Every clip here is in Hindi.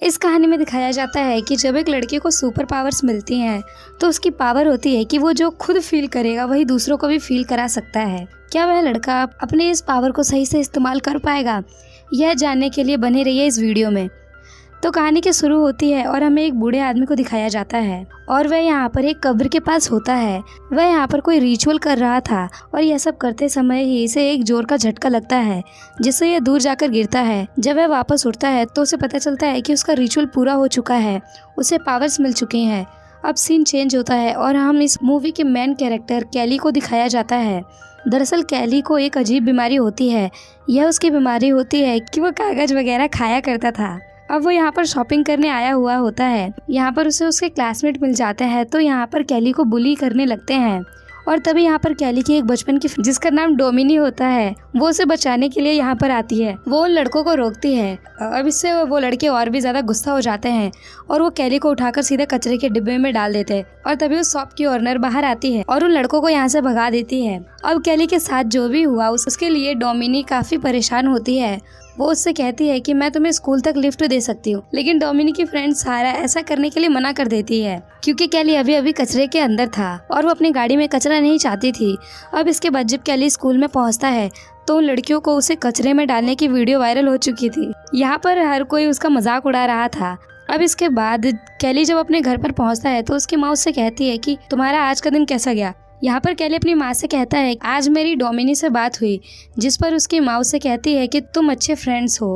इस कहानी में दिखाया जाता है कि जब एक लड़के को सुपर पावर्स मिलती हैं तो उसकी पावर होती है कि वो जो खुद फील करेगा वही दूसरों को भी फील करा सकता है। क्या वह लड़का अपने इस पावर को सही से इस्तेमाल कर पाएगा, यह जानने के लिए बने रहिए इस वीडियो में। तो कहानी की शुरू होती है और हमें एक बूढ़े आदमी को दिखाया जाता है और वह यहाँ पर एक कब्र के पास होता है। वह यहाँ पर कोई रिचुअल कर रहा था और यह सब करते समय ही इसे एक जोर का झटका लगता है जिससे यह दूर जाकर गिरता है। जब वह वापस उठता है तो उसे पता चलता है कि उसका रिचुअल पूरा हो चुका है, उसे पावर्स मिल चुकी हैं। अब सीन चेंज होता है और हम इस मूवी के मेन कैरेक्टर कैली को दिखाया जाता है। दरअसल कैली को एक अजीब बीमारी होती है। यह उसकी बीमारी होती है कि वो कागज वगैरह खाया करता था। अब वो यहाँ पर शॉपिंग करने आया हुआ होता है। यहाँ पर उसे उसके क्लासमेट मिल जाते हैं तो यहाँ पर कैली को बुली करने लगते हैं और तभी यहाँ पर कैली की एक बचपन की जिसका नाम डोमिनी होता है, वो उसे बचाने के लिए यहाँ पर आती है। वो उन लड़कों को रोकती है। अब इससे वो लड़के और भी ज्यादा गुस्सा हो जाते हैं और वो कैली को उठाकर सीधे कचरे के डिब्बे में डाल देते हैं। और तभी उस शॉप की ओनर बाहर आती है और उन लड़कों को यहाँ से भगा देती है। अब कैली के साथ जो भी हुआ उसके लिए डोमिनी काफी परेशान होती है। वो उससे कहती है कि मैं तुम्हें स्कूल तक लिफ्ट दे सकती हूँ, लेकिन डोमिनी की फ्रेंड सारा ऐसा करने के लिए मना कर देती है क्योंकि कैली अभी अभी कचरे के अंदर था और वो अपनी गाड़ी में कचरा नहीं चाहती थी। अब इसके बाद जब कैली स्कूल में पहुँचता है तो उन लड़कियों को उसे कचरे में डालने की वीडियो वायरल हो चुकी थी। यहाँ पर हर कोई उसका मजाक उड़ा रहा था। अब इसके बाद कैली जब अपने घर पर पहुँचता है तो उसकी माँ उससे कहती है कि तुम्हारा आज का दिन कैसा गया। यहाँ पर कैली अपनी माँ से कहता है आज मेरी डोमिनी से बात हुई, जिस पर उसकी माँ उससे कहती है कि तुम अच्छे फ्रेंड्स हो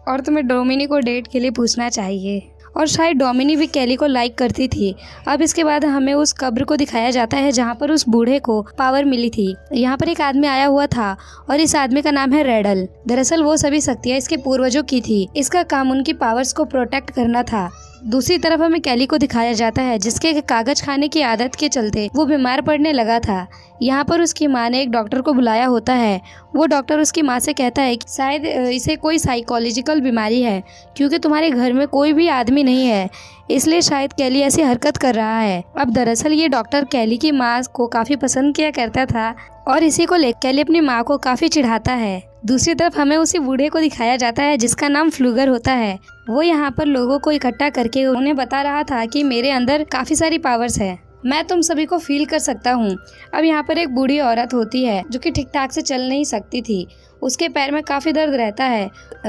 और तुम्हें डोमिनी को डेट के लिए पूछना चाहिए। और शायद डोमिनी भी कैली को लाइक करती थी। अब इसके बाद हमें उस कब्र को दिखाया जाता है जहाँ पर उस बूढ़े को पावर मिली थी। यहाँ पर एक आदमी आया हुआ था और इस आदमी का नाम है रेडल। दरअसल वो सभी शक्तियाँ इसके पूर्वजों की थी। इसका काम उनकी पावर्स को प्रोटेक्ट करना था। दूसरी तरफ हमें कैली को दिखाया जाता है जिसके कागज खाने की आदत के चलते वो बीमार पड़ने लगा था। यहाँ पर उसकी माँ ने एक डॉक्टर को बुलाया होता है। वो डॉक्टर उसकी माँ से कहता है कि शायद इसे कोई साइकोलॉजिकल बीमारी है क्योंकि तुम्हारे घर में कोई भी आदमी नहीं है, इसलिए शायद कैली ऐसी हरकत कर रहा है। अब दरअसल ये डॉक्टर कैली की माँ को काफी पसंद किया करता था और इसी को लेकर कैली अपनी माँ को काफी चिढ़ाता है। दूसरी तरफ हमें उसी बूढ़े को दिखाया जाता है जिसका नाम फ्लूगर होता है। वो यहाँ पर लोगों को इकट्ठा करके उन्हें बता रहा था कि मेरे अंदर काफी सारी पावर्स है, मैं तुम सभी को फील कर सकता हूँ। अब यहाँ पर एक बूढ़ी औरत होती है जो कि ठीक ठाक से चल नहीं सकती थी, उसके पैर में काफी दर्द रहता है।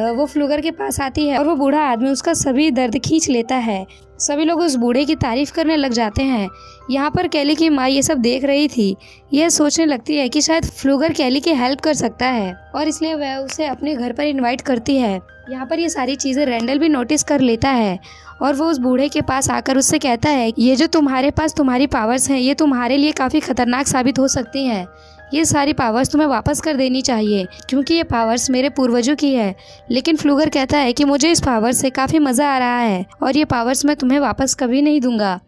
वो फ्लूगर के पास आती है और वो बूढ़ा आदमी उसका सभी दर्द खींच लेता है। सभी लोग उस बूढ़े की तारीफ करने लग जाते हैं। यहाँ पर कैली की माँ ये सब देख रही थी। यह सोचने लगती है कि शायद फ्लूगर कैली की हेल्प कर सकता है और इसलिए वह उसे अपने घर पर इनवाइट करती है। यहाँ पर ये सारी चीजें रेंडल भी नोटिस कर लेता है और वो उस बूढ़े के पास आकर उससे कहता है ये जो तुम्हारे पास तुम्हारी पावर्स हैं ये तुम्हारे लिए काफी खतरनाक साबित हो सकती हैं। ये सारी पावर्स तुम्हें वापस कर देनी चाहिए क्योंकि ये पावर्स मेरे पूर्वजों की है। लेकिन फ्लूगर कहता है कि मुझे इस पावर से काफी मजा आ रहा है और ये पावर्स मैं तुम्हें वापस कभी नहीं दूंगा।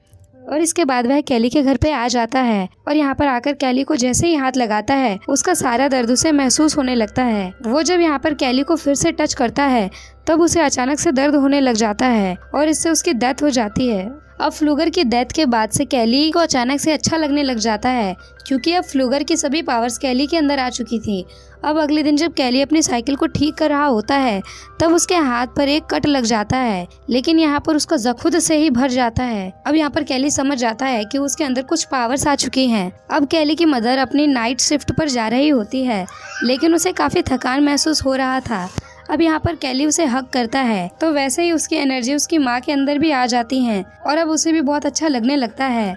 और इसके बाद वह कैली के घर पे आ जाता है और यहाँ पर आकर कैली को जैसे ही हाथ लगाता है उसका सारा दर्द उसे महसूस होने लगता है। वो जब यहाँ पर कैली को फिर से टच करता है तब उसे अचानक से दर्द होने लग जाता है और इससे उसकी डेथ हो जाती है। अब फ्लूगर की डेथ के बाद से कैली को अचानक से अच्छा लगने लग जाता है क्योंकि अब फ्लूगर की सभी पावर्स कैली के अंदर आ चुकी थी। अब अगले दिन जब कैली अपनी साइकिल को ठीक कर रहा होता है तब उसके हाथ पर एक कट लग जाता है, लेकिन यहाँ पर उसका जख्म खुद से ही भर जाता है। अब यहाँ पर कैली समझ जाता है कि उसके अंदर कुछ पावर्स आ चुकी हैं। अब कैली की मदर अपनी नाइट शिफ्ट पर जा रही होती है लेकिन उसे काफी थकान महसूस हो रहा था। अब यहाँ पर कैली उसे हक करता है तो वैसे ही उसकी एनर्जी उसकी माँ के अंदर भी आ जाती है और अब उसे भी बहुत अच्छा लगने लगता है।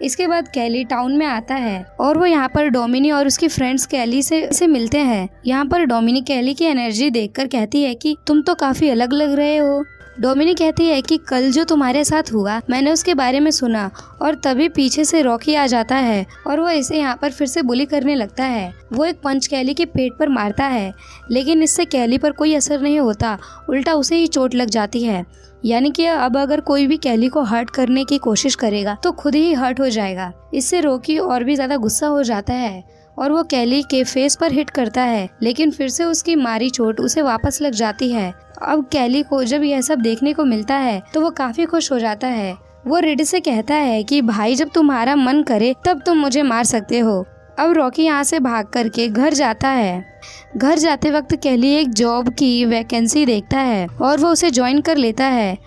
इसके बाद कैली टाउन में आता है और वो यहाँ पर डोमिनी और उसकी फ्रेंड्स कैली से मिलते हैं। यहाँ पर डोमिनी कैली की एनर्जी देखकर कहती है कि तुम तो काफी अलग लग रहे हो। डोमिनी कहती है कि कल जो तुम्हारे साथ हुआ मैंने उसके बारे में सुना और तभी पीछे से रॉकी आ जाता है और वो इसे यहाँ पर फिर से बुली करने लगता है। वो एक पंच कैली के पेट पर मारता है लेकिन इससे कैली पर कोई असर नहीं होता, उल्टा उसे ही चोट लग जाती है। यानी कि अब अगर कोई भी कैली को हर्ट करने की कोशिश करेगा तो खुद ही हर्ट हो जाएगा। इससे रॉकी और भी ज्यादा गुस्सा हो जाता है और वो कैली के फेस पर हिट करता है लेकिन फिर से उसकी मारी चोट उसे वापस लग जाती है। अब कैली को जब यह सब देखने को मिलता है तो वो काफी खुश हो जाता है। वो रेड से कहता है कि भाई जब तुम्हारा मन करे तब तुम मुझे मार सकते हो। अब रॉकी यहाँ से भाग करके घर जाता है। घर जाते वक्त कैली एक जॉब की वैकेंसी देखता है और वो उसे ज्वाइन कर लेता है।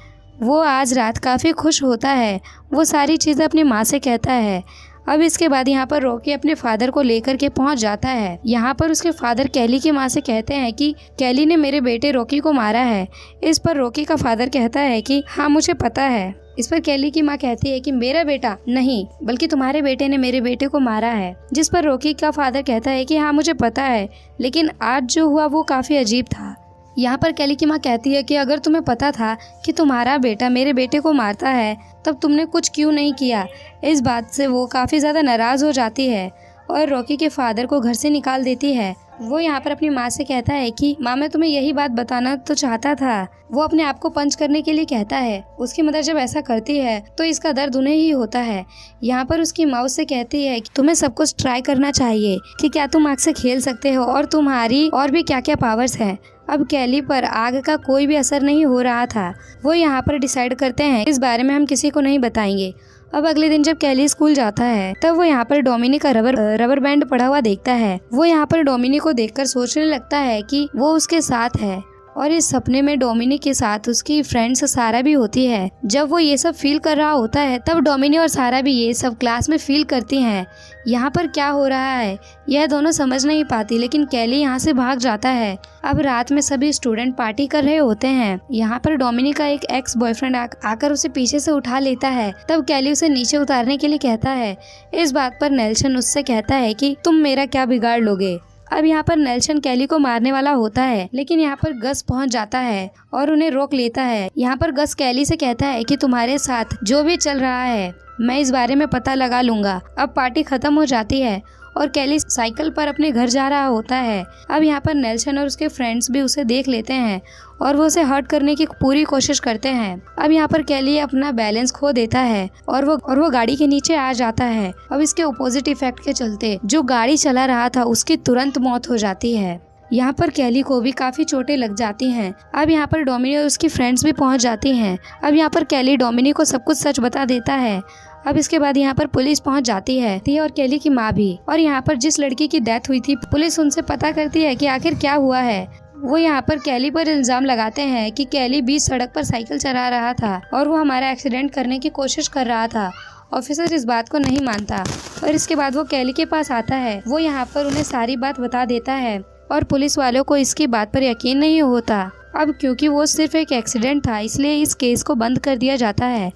वो आज रात काफ़ी खुश होता है। वो सारी चीज़ें अपनी माँ से कहता है। अब इसके बाद यहाँ पर रॉकी अपने फादर को लेकर के पहुँच जाता है। यहाँ पर उसके फादर कैली की माँ से कहते हैं कि कैली ने मेरे बेटे रॉकी को मारा है। इस पर रॉकी का फादर कहता है कि हाँ मुझे पता है। इस पर कैली की माँ कहती है कि मेरा बेटा नहीं बल्कि तुम्हारे बेटे ने मेरे बेटे को मारा है। जिस पर रॉकी का फादर कहता है कि हाँ मुझे पता है, लेकिन आज जो हुआ वो काफ़ी अजीब था। यहाँ पर कैली की माँ कहती है कि अगर तुम्हें पता था कि तुम्हारा बेटा मेरे बेटे को मारता है तब तुमने कुछ क्यों नहीं किया। इस बात से वो काफ़ी ज़्यादा नाराज़ हो जाती है और रॉकी के फादर को घर से निकाल देती है। वो यहाँ पर अपनी माँ से कहता है कि माँ मैं तुम्हें यही बात बताना तो चाहता था। वो अपने आप को पंच करने के लिए कहता है। उसकी मदर जब ऐसा करती है तो इसका दर्द उन्हें ही होता है। यहाँ पर उसकी माँ उससे कहती है कि तुम्हें सब कुछ ट्राई करना चाहिए कि क्या तुम आग से खेल सकते हो और तुम्हारी और भी क्या क्या पावर्स हैं। अब कैली पर आग का कोई भी असर नहीं हो रहा था। वो यहाँ पर डिसाइड करते हैं इस बारे में हम किसी को नहीं बताएंगे। अब अगले दिन जब कैली स्कूल जाता है तब वो यहाँ पर डोमिनी का रबर बैंड पड़ा हुआ देखता है। वो यहाँ पर डोमिनी को देखकर सोचने लगता है कि वो उसके साथ है और इस सपने में डोमिनी के साथ उसकी फ्रेंड्स सारा भी होती है। जब वो ये सब फील कर रहा होता है तब डोमिनी और सारा भी ये सब क्लास में फील करती हैं। यहाँ पर क्या हो रहा है यह दोनों समझ नहीं पाती, लेकिन कैली यहाँ से भाग जाता है। अब रात में सभी स्टूडेंट पार्टी कर रहे होते हैं। यहाँ पर डोमिनी का एक एक्स बॉयफ्रेंड आकर उसे पीछे से उठा लेता है। तब कैली उसे नीचे उतारने के लिए कहता है। इस बात पर नेल्सन उससे कहता है कि तुम मेरा क्या बिगाड़ लोगे। अब यहाँ पर नेल्सन कैली को मारने वाला होता है, लेकिन यहाँ पर गस पहुँच जाता है और उन्हें रोक लेता है। यहाँ पर गस कैली से कहता है कि तुम्हारे साथ जो भी चल रहा है मैं इस बारे में पता लगा लूंगा। अब पार्टी खत्म हो जाती है और कैली साइकिल पर अपने घर जा रहा होता है। अब यहाँ पर नेल्सन और उसके फ्रेंड्स भी उसे देख लेते हैं और वो उसे हर्ट करने की पूरी कोशिश करते हैं। अब यहाँ पर कैली अपना बैलेंस खो देता है और वो गाड़ी के नीचे आ जाता है। अब इसके अपोजिट इफेक्ट के चलते जो गाड़ी चला रहा था उसकी तुरंत मौत हो जाती है। यहाँ पर कैली को भी काफी चोटें लग जाती हैं। अब यहाँ पर डोमिनी और उसकी फ्रेंड्स भी पहुँच जाती हैं। अब यहाँ पर कैली डोमिनी को सब कुछ सच बता देता है। अब इसके बाद यहाँ पर पुलिस पहुँच जाती है और कैली की माँ भी। और यहाँ पर जिस लड़की की डेथ हुई थी पुलिस उनसे पता करती है कि आखिर क्या हुआ है। वो यहाँ पर कैली पर इल्जाम लगाते हैं कि कैली बीच सड़क पर साइकिल चला रहा था और वो हमारा एक्सीडेंट करने की कोशिश कर रहा था। ऑफिसर इस बात को नहीं मानता और इसके बाद वो कैली के पास आता है। वो यहाँ पर उन्हें सारी बात बता देता है और पुलिस वालों को इसकी बात पर यकीन नहीं होता। अब क्योंकि वो सिर्फ एक एक्सीडेंट था इसलिए इस केस को बंद कर दिया जाता है।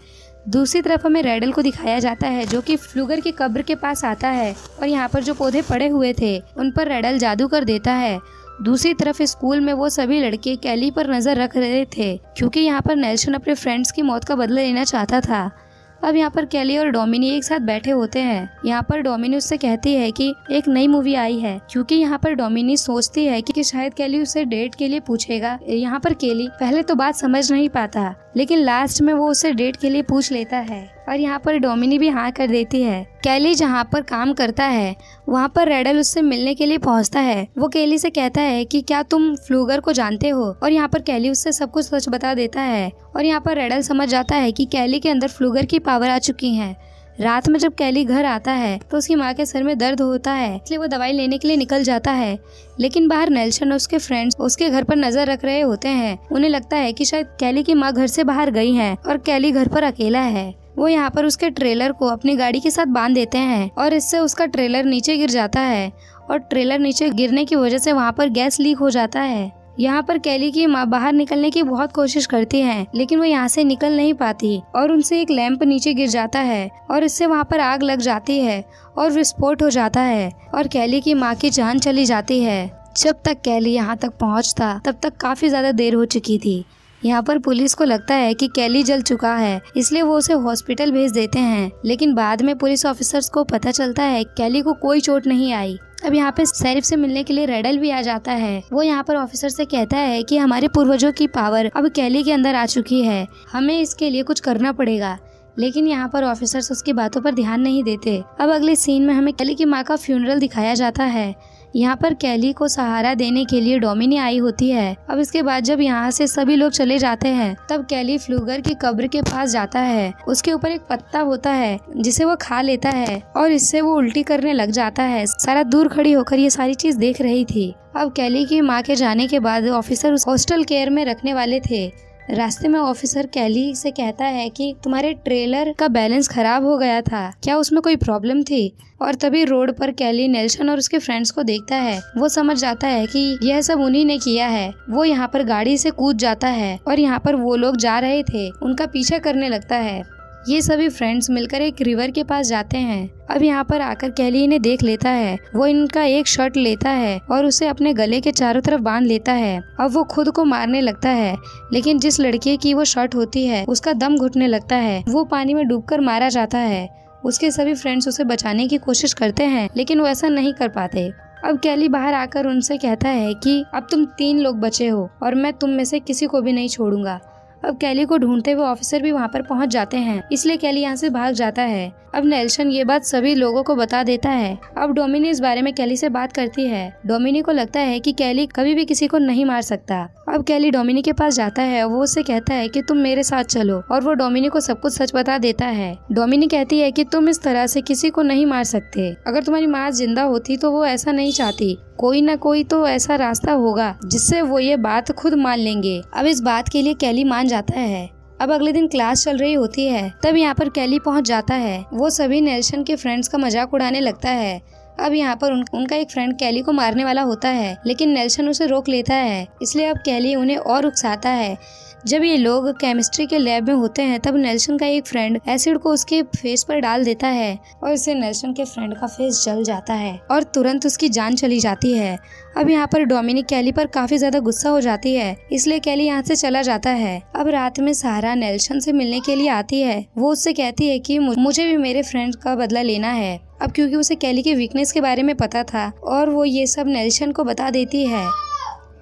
दूसरी तरफ हमें रेडल को दिखाया जाता है जो कि फ्लूगर की कब्र के पास आता है और यहाँ पर जो पौधे पड़े हुए थे उन पर रेडल जादू कर देता है। दूसरी तरफ स्कूल में वो सभी लड़के कैली पर नजर रख रहे थे क्योंकि यहाँ पर नेल्सन अपने फ्रेंड्स की मौत का बदला लेना चाहता था। अब यहाँ पर कैली और डोमिनी एक साथ बैठे होते हैं। यहाँ पर डोमिनी उससे कहती है कि एक नई मूवी आई है, क्योंकि यहाँ पर डोमिनी सोचती है कि शायद कैली उसे डेट के लिए पूछेगा। यहाँ पर कैली पहले तो बात समझ नहीं पाता, लेकिन लास्ट में वो उसे डेट के लिए पूछ लेता है और यहाँ पर डोमिनी भी हाँ कर देती है। कैली जहाँ पर काम करता है वहाँ पर रेडल उससे मिलने के लिए पहुँचता है। वो कैली से कहता है कि क्या तुम फ्लूगर को जानते हो, और यहाँ पर कैली उससे सब कुछ सच बता देता है। और यहाँ पर रेडल समझ जाता है कि कैली के अंदर फ्लूगर की पावर आ चुकी है। रात में जब कैली घर आता है तो उसकी माँ के सर में दर्द होता है, इसलिए वो दवाई लेने के लिए निकल जाता है। लेकिन बाहर नेल्सन और उसके फ्रेंड्स उसके घर पर नजर रख रहे होते हैं। उन्हें लगता है कि शायद कैली की माँ घर से बाहर गई है और कैली घर पर अकेला है। वो यहाँ पर उसके ट्रेलर को अपनी गाड़ी के साथ बांध देते हैं और इससे उसका ट्रेलर नीचे गिर जाता है और ट्रेलर नीचे गिरने की वजह से वहाँ पर गैस लीक हो जाता है। यहाँ पर कैली की माँ बाहर निकलने की बहुत कोशिश करती है, लेकिन वो यहाँ से निकल नहीं पाती और उनसे एक लैंप नीचे गिर जाता है और इससे वहाँ पर आग लग जाती है और विस्फोट हो जाता है और कैली की माँ की जान चली जाती है। जब तक कैली यहाँ तक पहुँचता तब तक काफी ज्यादा देर हो चुकी थी। यहाँ पर पुलिस को लगता है कि कैली जल चुका है, इसलिए वो उसे हॉस्पिटल भेज देते हैं। लेकिन बाद में पुलिस ऑफिसर्स को पता चलता है कैली को कोई चोट नहीं आई। अब यहाँ पे शेरिफ से मिलने के लिए रेडल भी आ जाता है। वो यहाँ पर ऑफिसर से कहता है कि हमारे पूर्वजों की पावर अब कैली के अंदर आ चुकी है, हमें इसके लिए कुछ करना पड़ेगा। लेकिन यहाँ पर ऑफिसर्स उसकी बातों पर ध्यान नहीं देते। अब अगले सीन में हमें कैली की माँ का फ्यूनरल दिखाया जाता है। यहाँ पर कैली को सहारा देने के लिए डोमिनी आई होती है। अब इसके बाद जब यहाँ से सभी लोग चले जाते हैं तब कैली फ्लूगर की कब्र के पास जाता है। उसके ऊपर एक पत्ता होता है जिसे वो खा लेता है और इससे वो उल्टी करने लग जाता है। सारा दूर खड़ी होकर ये सारी चीज देख रही थी। अब कैली की माँ के जाने के बाद ऑफिसर उस हॉस्टल केयर में रखने वाले थे, रास्ते में ऑफिसर कैली से कहता है कि तुम्हारे ट्रेलर का बैलेंस खराब हो गया था, क्या उसमें कोई प्रॉब्लम थी? और तभी रोड पर कैली नेल्सन और उसके फ्रेंड्स को देखता है। वो समझ जाता है कि यह सब उन्हीं ने किया है। वो यहाँ पर गाड़ी से कूद जाता है और यहाँ पर वो लोग जा रहे थे उनका पीछा करने लगता है। ये सभी फ्रेंड्स मिलकर एक रिवर के पास जाते हैं। अब यहाँ पर आकर कैली इन्हें देख लेता है। वो इनका एक शर्ट लेता है और उसे अपने गले के चारों तरफ बांध लेता है। अब वो खुद को मारने लगता है, लेकिन जिस लड़के की वो शर्ट होती है उसका दम घुटने लगता है। वो पानी में डूबकर मारा जाता है। उसके सभी फ्रेंड्स उसे बचाने की कोशिश करते हैं, लेकिन वो ऐसा नहीं कर पाते। अब कैली बाहर आकर उनसे कहता है कि अब तुम 3 लोग बचे हो और मैं तुम में से किसी को भी नहीं छोड़ूंगा। अब कैली को ढूंढते हुए ऑफिसर भी वहाँ पर पहुँच जाते हैं, इसलिए कैली यहाँ से भाग जाता है। अब नेल्सन ये बात सभी लोगों को बता देता है। अब डोमिनी इस बारे में कैली से बात करती है। डोमिनी को लगता है कि कैली कभी भी किसी को नहीं मार सकता। अब कैली डोमिनी के पास जाता है। वो उससे कहता है कि तुम मेरे साथ चलो, और वो डोमिनी को सब कुछ सच बता देता है। डोमिनी कहती है कि तुम इस तरह से किसी को नहीं मार सकते। अगर तुम्हारी माँ जिंदा होती तो वो ऐसा नहीं चाहती। कोई ना कोई तो ऐसा रास्ता होगा जिससे वो ये बात खुद मान लेंगे। अब इस बात के लिए कैली मान जाता है। अब अगले दिन क्लास चल रही होती है। तब यहाँ पर कैली पहुँच जाता है। वो सभी नेल्सन के फ्रेंड्स का मजाक उड़ाने लगता है। अब यहाँ पर उनका एक फ्रेंड कैली को मारने वाला होता है, लेकिन नेल्सन उसे रोक लेता है। इसलिए अब कैली उन्हें और उकसाता है। जब ये लोग केमिस्ट्री के लैब में होते हैं, तब नेल्सन का एक फ्रेंड एसिड को उसके फेस पर डाल देता है और इससे नेल्सन के फ्रेंड का फेस जल जाता है और तुरंत उसकी जान चली जाती है। अब यहाँ पर डोमिनी कैली पर काफी ज्यादा गुस्सा हो जाती है, इसलिए कैली यहाँ से चला जाता है। अब रात में सारा नेल्सन से मिलने के लिए आती है। वो उससे कहती है कि मुझे भी मेरे फ्रेंड का बदला लेना है। अब क्योंकि उसे कैली के वीकनेस के बारे में पता था और वो ये सब नेल्सन को बता देती है।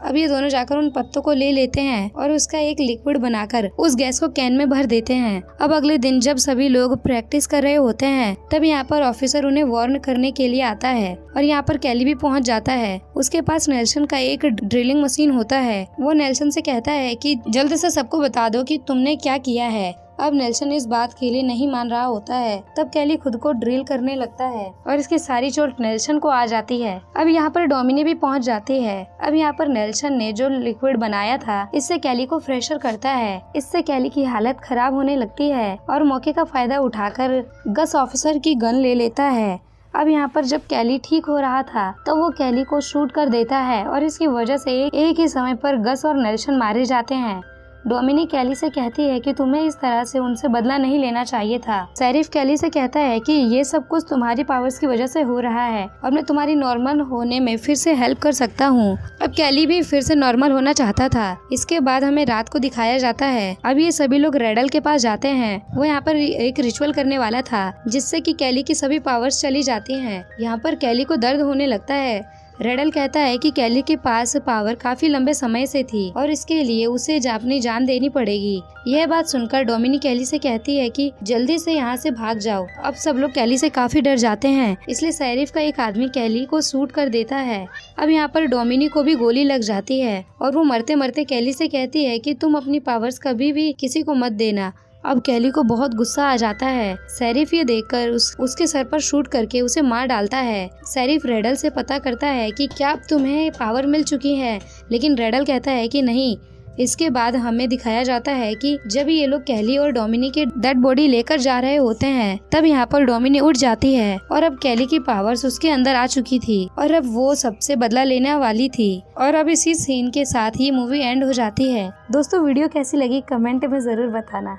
अब ये दोनों जाकर उन पत्तों को ले लेते हैं और उसका एक लिक्विड बनाकर उस गैस को कैन में भर देते हैं। अब अगले दिन जब सभी लोग प्रैक्टिस कर रहे होते हैं, तब यहाँ पर ऑफिसर उन्हें वार्न करने के लिए आता है और यहाँ पर कैली भी पहुँच जाता है। उसके पास नेल्सन का एक ड्रिलिंग मशीन होता है। वो नेल्सन से कहता है कि जल्द से सबको बता दो कि तुमने क्या किया है। अब नेल्सन इस बात के लिए नहीं मान रहा होता है। तब कैली खुद को ड्रिल करने लगता है और इसकी सारी चोट नेल्सन को आ जाती है। अब यहाँ पर डोमिनी भी पहुँच जाती है। अब यहाँ पर नेल्सन ने जो लिक्विड बनाया था, इससे कैली को फ्रेशर करता है। इससे कैली की हालत खराब होने लगती है और मौके का फायदा उठाकर गस ऑफिसर की गन ले लेता है। अब यहाँ पर जब कैली ठीक हो रहा था, तो वो कैली को शूट कर देता है और इसकी वजह से एक ही समय पर गस और नेल्सन मारे जाते हैं। डोमिनी कैली से कहती है कि तुम्हें इस तरह से उनसे बदला नहीं लेना चाहिए था। शेरिफ कैली से कहता है कि ये सब कुछ तुम्हारी पावर्स की वजह से हो रहा है और मैं तुम्हारी नॉर्मल होने में फिर से हेल्प कर सकता हूँ। अब कैली भी फिर से नॉर्मल होना चाहता था। इसके बाद हमें रात को दिखाया जाता है। अब ये सभी लोग रेडल के पास जाते हैं। वो यहाँ पर एक रिचुअल करने वाला था, जिससे कि कैली की सभी पावर्स चली जाती हैं। यहाँ पर कैली को दर्द होने लगता है। रेडल कहता है कि कैली के पास पावर काफी लंबे समय से थी और इसके लिए उसे अपनी जान देनी पड़ेगी। यह बात सुनकर डोमिनी कैली से कहती है कि जल्दी से यहाँ से भाग जाओ। अब सब लोग कैली से काफी डर जाते हैं, इसलिए शेरिफ का एक आदमी कैली को शूट कर देता है। अब यहाँ पर डोमिनी को भी गोली लग जाती है और वो मरते मरते कैली से कहती है कि तुम अपनी पावर्स कभी भी किसी को मत देना। अब कैली को बहुत गुस्सा आ जाता है। शेरिफ ये देखकर उसके सर पर शूट करके उसे मार डालता है। शेरिफ रेडल से पता करता है कि क्या तुम्हें पावर मिल चुकी है, लेकिन रेडल कहता है कि नहीं। इसके बाद हमें दिखाया जाता है कि जब ये लोग कैली और डोमिनी के डेड बॉडी लेकर जा रहे होते हैं, तब यहाँ पर डोमिनी उठ जाती है और अब कैली की पावर्स उसके अंदर आ चुकी थी और अब वो सबसे बदला लेने वाली थी। और अब इसी सीन के साथ ये मूवी एंड हो जाती है। दोस्तों, वीडियो कैसी लगी कमेंट में जरूर बताना।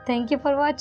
Thank you for watching.